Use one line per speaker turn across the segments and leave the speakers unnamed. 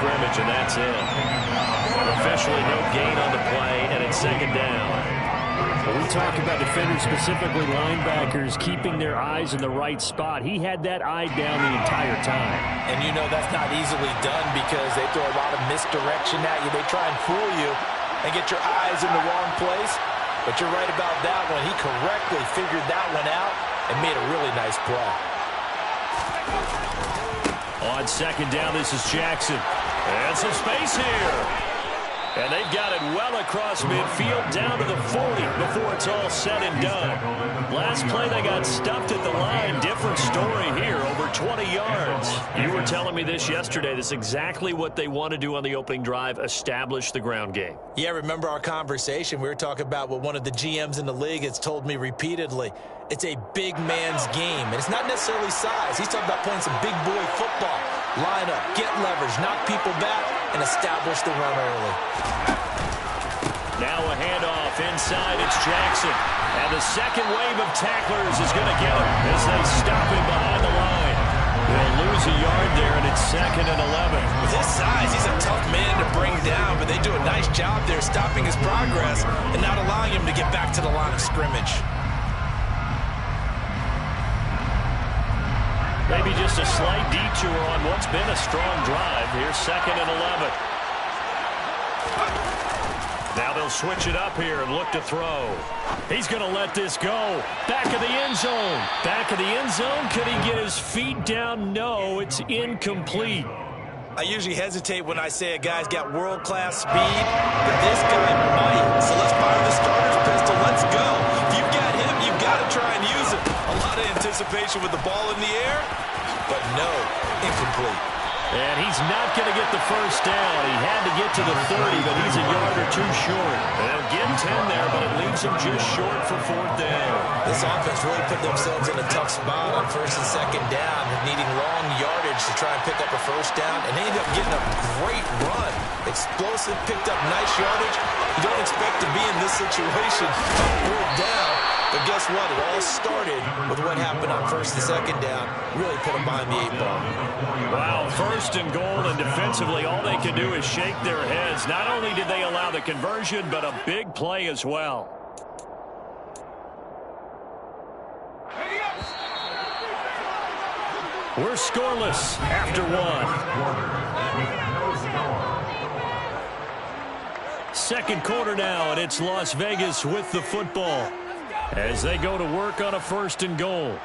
scrimmage, and that's it. Officially no gain on the play, and it's second down.
When we talk about defenders, specifically linebackers, keeping their eyes in the right spot, he had that eye down the entire time.
And you know that's not easily done because they throw a lot of misdirection at you. They try and fool you and get your eyes in the wrong place. But you're right about that one. He correctly figured that one out and made a really nice play.
On second down, this is Jackson. And some space here. And they've got it well across midfield down to the 40 before it's all said and done. Last play, they got stuffed at the line. Different story here, over 20 yards. You were telling me this yesterday. This is exactly what they want to do on the opening drive, establish the ground game.
Yeah, remember our conversation? We were talking about what one of the GMs in the league has told me repeatedly. It's a big man's game, and it's not necessarily size. He's talking about playing some big boy football. Line up, get leverage, knock people back, and establish the run early.
Now a handoff inside. It's Jackson. And the second wave of tacklers is going to get him as they stop him behind the line. They'll lose a yard there, and it's second and 11.
With his size, he's a tough man to bring down, but they do a nice job there stopping his progress and not allowing him to get back to the line of scrimmage.
Maybe just a slight detour on what's been a strong drive. Here's second and 11. Now they'll switch it up here and look to throw. He's going to let this go. Back of the end zone. Back of the end zone. Could he get his feet down? No, it's incomplete.
I usually hesitate when I say a guy's got world-class speed, but this guy might. So let's fire the starter's pistol. Let's go. If you've got him, you've got to try and use it. A lot of anticipation with the ball in the air, but no, incomplete.
And he's not going to get the first down. He had to get to the 30, but he's a yard or two short. They'll get 10 there, but it leaves him just short for fourth down.
This offense really put themselves in a tough spot on first and second down, needing long yardage to try and pick up a first down, and they ended up getting a great run. Explosive, picked up nice yardage. You don't expect to be in this situation, fourth down. But guess what? It all started with what happened on first and second down. Really put them behind the 8 ball.
Wow, first and goal, and defensively all they can do is shake their heads. Not only did they allow the conversion, but a big play as well. We're scoreless after one. Second quarter now, and it's Las Vegas with the football as they go to work on a first and goal.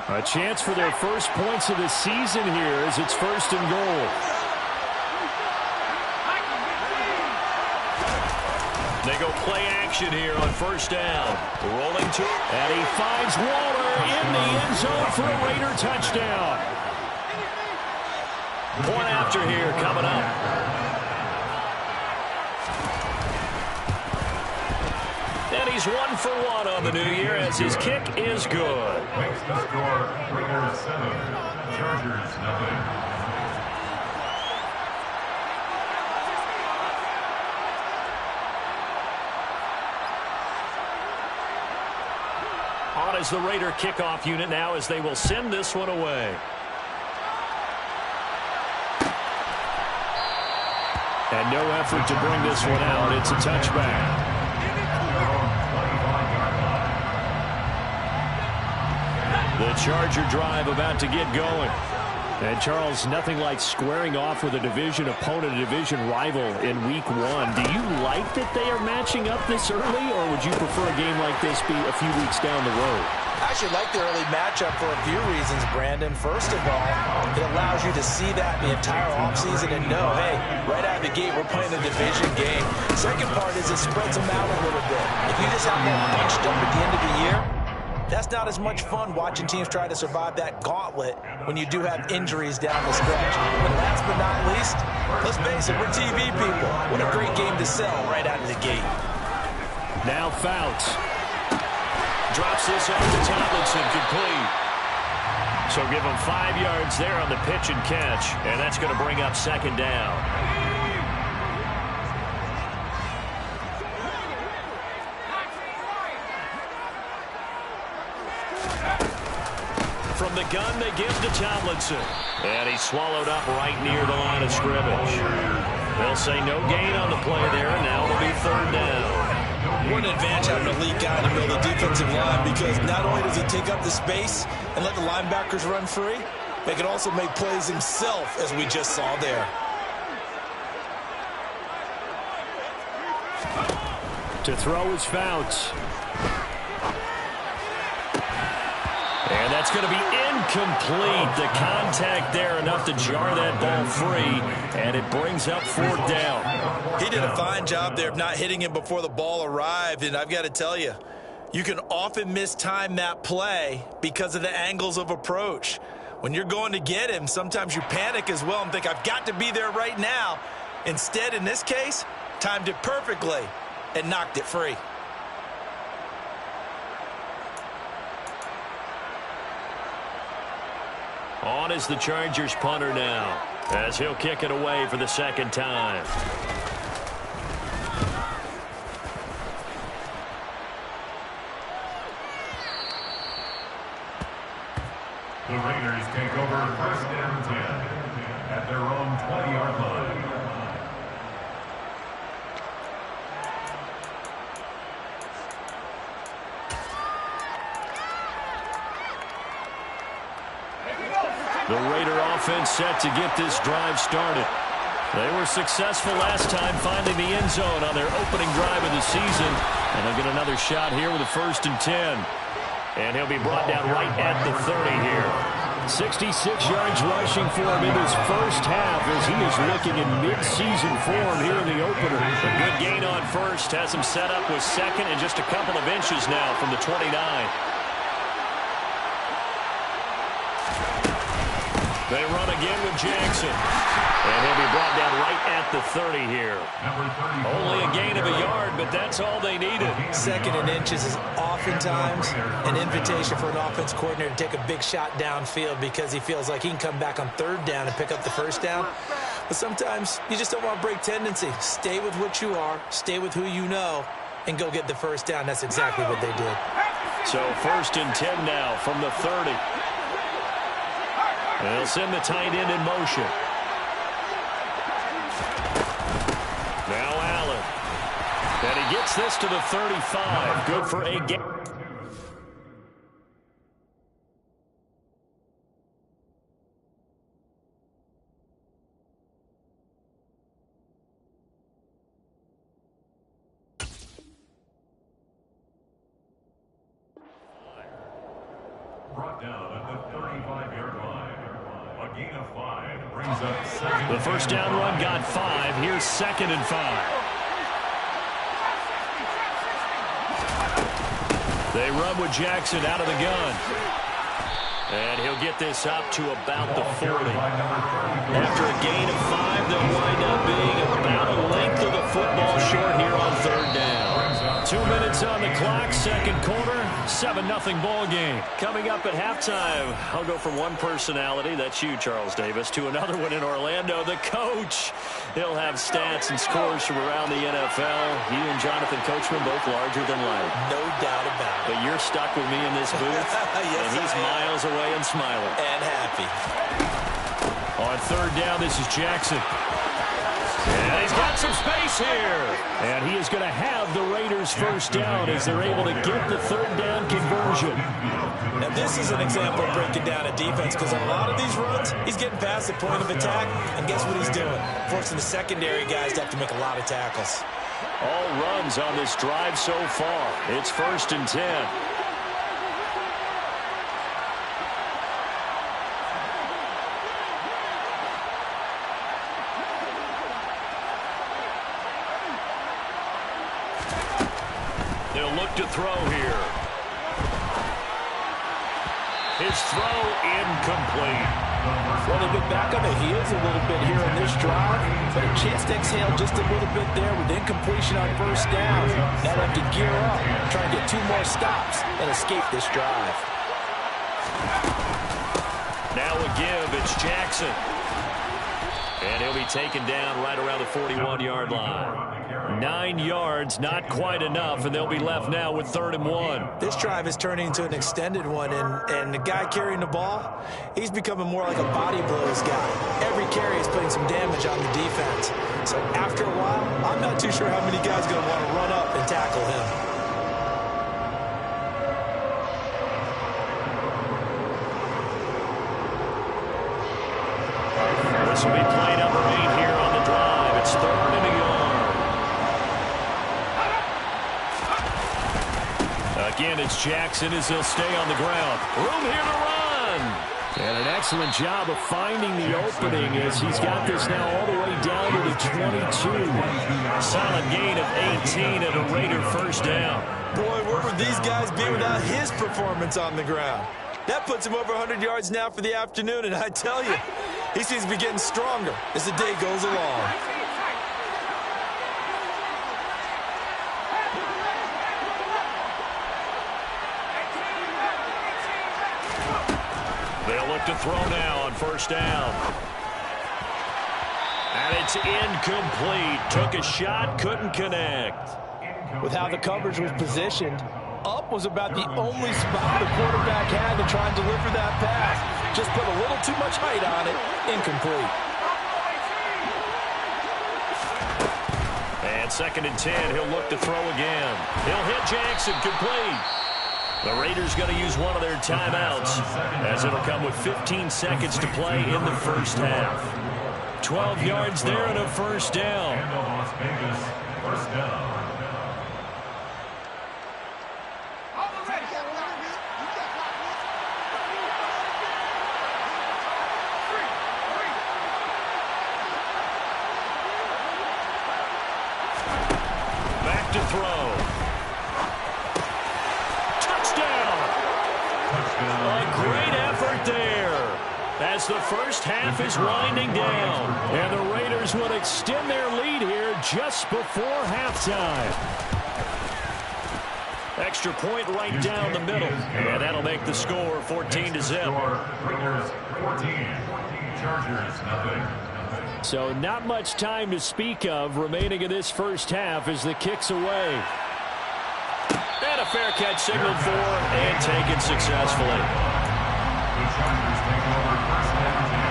A chance for their first points of the season here as it's first and goal. They go play action here on first down. Rolling to it. And he finds Waller in the end zone for a Raider touchdown. Point after here coming up. And he's 1 for 1 on the new year as his kick is good.
Makes the score Raiders 7, Chargers 9.
On is the Raider kickoff unit now as they will send this one away. And no effort to bring this one out. It's a touchback. The Charger drive about to get going. And, Charles, nothing like squaring off with a division opponent, a division rival in Week 1. Do you like that they are matching up this early, or would you prefer a game like this be a few weeks down the road?
I actually like the early matchup for a few reasons, Brandon. First of all, it allows you to see that the entire offseason and know, hey, right out of the gate, we're playing a division game. Second part is it spreads them out a little bit. If you just have them bunched up at the end of the year, that's not as much fun watching teams try to survive that gauntlet when you do have injuries down the stretch. And last but not least, let's face it, we're TV people. What a great game to sell right out of the gate.
Now Fouts drops this off to Tomlinson, complete. So give him 5 yards there on the pitch and catch, and that's going to bring up second down. From the gun, they give to Tomlinson. And he's swallowed up right near the line of scrimmage. They'll say no gain on the play there. Now it'll be third down.
What an advantage having an elite guy in the middle of the defensive line, because not only does he take up the space and let the linebackers run free, but he can also make plays himself, as we just saw there.
To throw is Fouts.
And that's going to be incomplete. The contact there enough to jar that ball free, and it brings up fourth down.
He did a fine job there of not hitting him before the ball arrived, and I've got to tell you, you can often mistime that play because of the angles of approach. When you're going to get him, sometimes you panic as well and think, I've got to be there right now. Instead, in this case, timed it perfectly and knocked it free.
On is the Chargers punter now, as he'll kick it away for the second time.
The Raiders take over first and 10 at their own 20-yard line.
The Raider offense set to get this drive started. They were successful last time finding the end zone on their opening drive of the season. And they'll get another shot here with a 1st and 10. And he'll be brought down right at the 30 here.
66 yards rushing for him in his first half as he is looking in mid-season form here in the opener.
A good gain on first has him set up with second and just a couple of inches now from the 29. They run again with Jackson. And he'll be brought down right at the 30 here. Only a gain of a yard, but that's all they needed.
2nd and inches is oftentimes an invitation for an offense coordinator to take a big shot downfield because he feels like he can come back on 3rd down and pick up the 1st down. But sometimes you just don't want to break tendency. Stay with what you are, stay with who you know, and go get the 1st down. That's exactly what they did.
So 1st and 10 now from the 30. They'll send the tight end in motion. Now Allen. And he gets this to the 35. Good for a gain.
Brought down at the 35-yard line. A gain of 5 brings up second.
The first down run got 5. Here's 2nd and 5. They run with Jackson out of the gun. And he'll get this up to about the 40. After a gain of 5, they'll wind up being about a length of the football short here on 3rd down. 2 minutes on the clock, 2nd quarter, 7-0 ball game. Coming up at halftime, I'll go from one personality, that's you, Charles Davis, to another one in Orlando, the coach. He'll have stats and scores from around the NFL. You and Jonathan Coachman both larger than life.
No doubt about it.
But you're stuck with me in this booth,
Yes,
and he's miles away and smiling.
And happy.
On 3rd down, this is Jackson. And he's got some space here.
And he is going to have the Raiders' 1st down as they're able to get the 3rd down conversion.
Now, this is an example of breaking down a defense because on a lot of these runs, he's getting past the point of attack, and guess what he's doing? Forcing the secondary guys to have to make a lot of tackles.
All runs on this drive so far. It's 1st and 10. They'll look to throw here. His throw incomplete.
Well, they've been back on the heels a little bit here in this drive, but a chance to exhale just a little bit there with incompletion on 1st down. Now they have to gear up, try and get 2 more stops and escape this drive.
Now a give, it's Jackson. And he'll be taken down right around the 41-yard line. 9 yards, not quite enough, and they'll be left now with 3rd and 1.
This drive is turning into an extended one, and the guy carrying the ball, he's becoming more like a body blows guy. Every carry is putting some damage on the defense. So after a while, I'm not too sure how many guys are going to want to run up and tackle him.
This will be play number 8 here on the drive. It's 3rd and a yard. Again, it's Jackson as he'll stay on the ground. Room here to run.
And an excellent job of finding the opening as he's got this now all the way down to the 22.
Solid gain of 18 and a Raider first down.
Boy, where would these guys be without his performance on the ground? That puts him over 100 yards now for the afternoon, and I tell you, he seems to be getting stronger as the day goes along.
They'll look to throw now on 1st down. And it's incomplete. Took a shot, couldn't connect.
With how the coverage was positioned, up was about the only spot the quarterback had to try and deliver that pass. Just put a little too much height on it. Incomplete.
And 2nd and 10. He'll look to throw again. He'll hit Jackson. Complete. The Raiders going to use one of their timeouts as it'll come with 15 seconds to play in the first half. 12 yards there and a 1st down.
And the Las Vegas 1st down.
Back to throw. Touchdown. A great effort there as the first half is winding down.
And the Raiders will extend their lead here just before halftime.
Extra point right down the middle. And that'll make the score 14-0.
Raiders 14. Chargers nothing.
So not much time to speak of remaining in this first half as the kick's away.
And a fair catch signaled for and taken successfully.
The Chargers take over 1st and 10.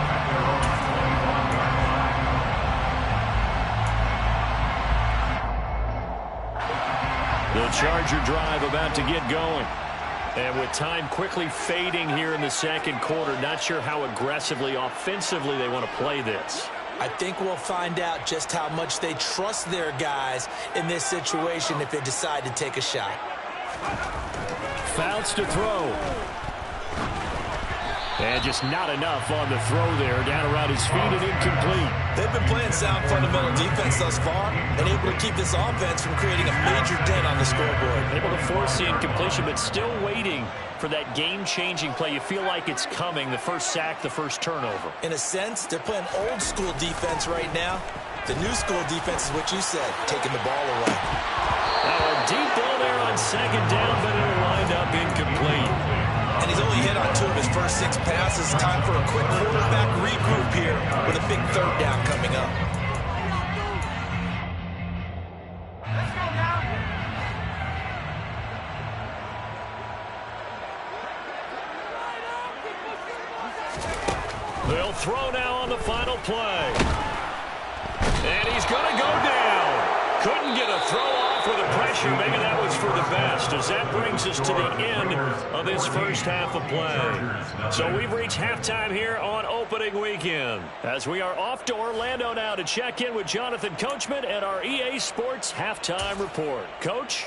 At their own 21-yard line.
The Charger drive about to get going. And with time quickly fading here in the 2nd quarter, not sure how aggressively, offensively they want to play this.
I think we'll find out just how much they trust their guys in this situation if they decide to take a shot.
Fouts to throw. And just not enough on the throw there. Down around his feet and incomplete.
They've been playing sound fundamental defense thus far and able to keep this offense from creating a major dent on the scoreboard.
Able to force the incompletion, but still waiting for that game-changing play. You feel like it's coming, the first sack, the first turnover.
In a sense, they're playing old-school defense right now. The new-school defense is what you said, taking the ball away.
Now a deep ball there on 2nd down, but it'll wind up incomplete.
And he's only hit on 2 of his first 6 passes. Time for a quick quarterback regroup here with a big 3rd down coming up.
They'll throw now on the final play. And he's going to go down. Couldn't get a throw off with the pressure. Maybe that was for the best, as that brings us to the end of this first half of play. So we've reached halftime here on opening weekend, as we are off to Orlando now to check in with Jonathan Coachman and our EA Sports Halftime Report. Coach?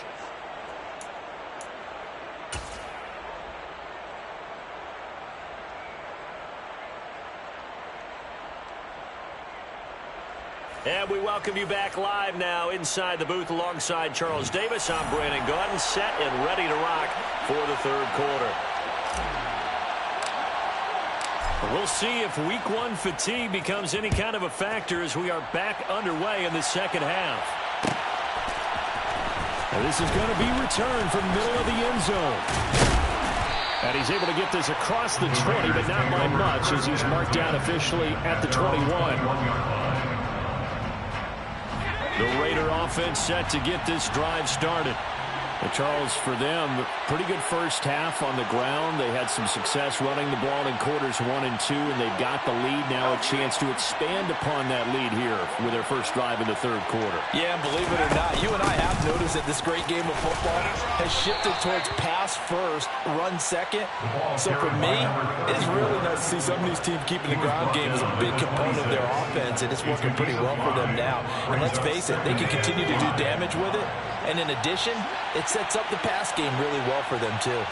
And we welcome you back live now inside the booth alongside Charles Davis. I'm Brandon Gaudin, set and ready to rock for the 3rd quarter. We'll see if week 1 fatigue becomes any kind of a factor as we are back underway in the 2nd half.
And this is going to be returned from middle of the end zone. And he's able to get this across the 20, but not by much as he's marked down officially at the 21. The Raider offense set to get this drive started. And Charles, for them, pretty good first half on the ground. They had some success running the ball in quarters 1 and 2, and they've got the lead now, a chance to expand upon that lead here with their first drive in the third quarter.
Yeah, and believe it or not, you and I have noticed that this great game of football has shifted towards pass first, run second. So for me, it's really nice to see some of these teams keeping the ground game as a big component of their offense, and it's working pretty well for them now. And let's face it, they can continue to do damage with it. And in addition, it sets up the pass game really well for them, too.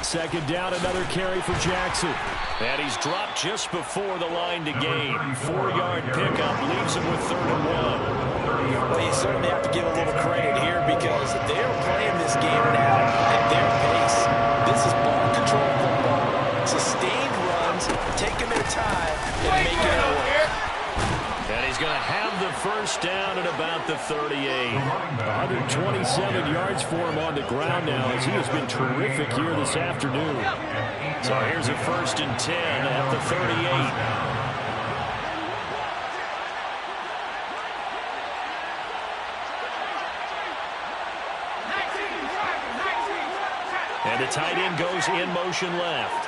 Second down, another carry for Jackson.
And he's dropped just before the line to gain. 4-yard pickup leaves him with 3rd and 1.
Well, you certainly have to give a little credit here because they're playing this game now at their pace. This is ball control football. Sustained runs, taking their time, and making it work.
And he's going to have the first down at about the 38.
127 yards for him on the ground now as he has been terrific here this afternoon.
So here's a 1st and 10 at the 38. And the tight end goes in motion left.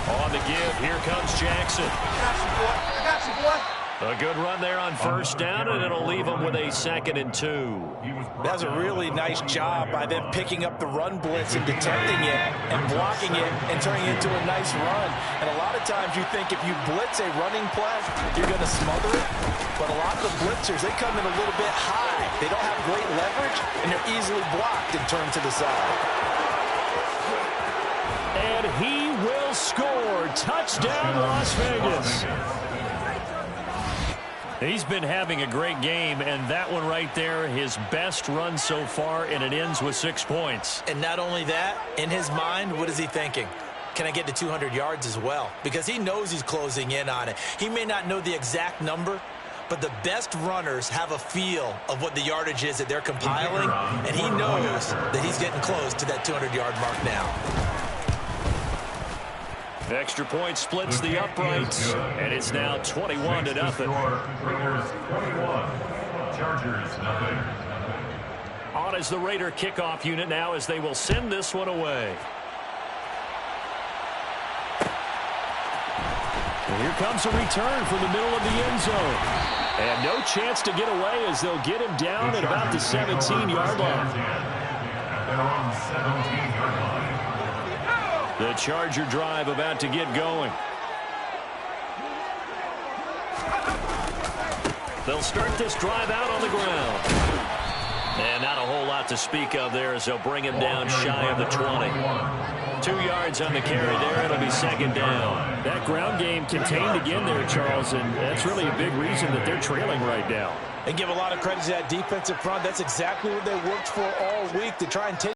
On the give, here comes Jackson.
Got you, boy.
A good run there on first down, and it'll leave him with a 2nd and 2.
That's a really nice job by them picking up the run blitz and detecting it and blocking it and turning it into a nice run. And a lot of times you think if you blitz a running play, you're going to smother it. But a lot of the blitzers, they come in a little bit high. They don't have great leverage, and they're easily blocked and turned to the side.
And he will score. Touchdown, Las Vegas.
He's been having a great game, and that one right there, his best run so far, and it ends with 6 points.
And not only that, in his mind, what is he thinking? Can I get to 200 yards as well? Because he knows he's closing in on it. He may not know the exact number, but the best runners have a feel of what the yardage is that they're compiling, and he knows that he's getting close to that 200-yard mark now.
Extra point splits the uprights, and it's now 21-0.
Raiders 21, Chargers nothing.
On as the Raider kickoff unit now as they will send this one away.
And here comes a return from the middle of the end zone. And no chance to get away as they'll get him down at about the 17-yard line.
They're on 17-yard line.
The Charger drive about to get going. They'll start this drive out on the ground. And not a whole lot to speak of there as they'll bring him down shy of the 20. 2 yards on the carry there. It'll be 2nd down.
That ground game contained again there, Charles, and that's really a big reason that they're trailing right now.
And give a lot of credit to that defensive front. That's exactly what they worked for all week to try and take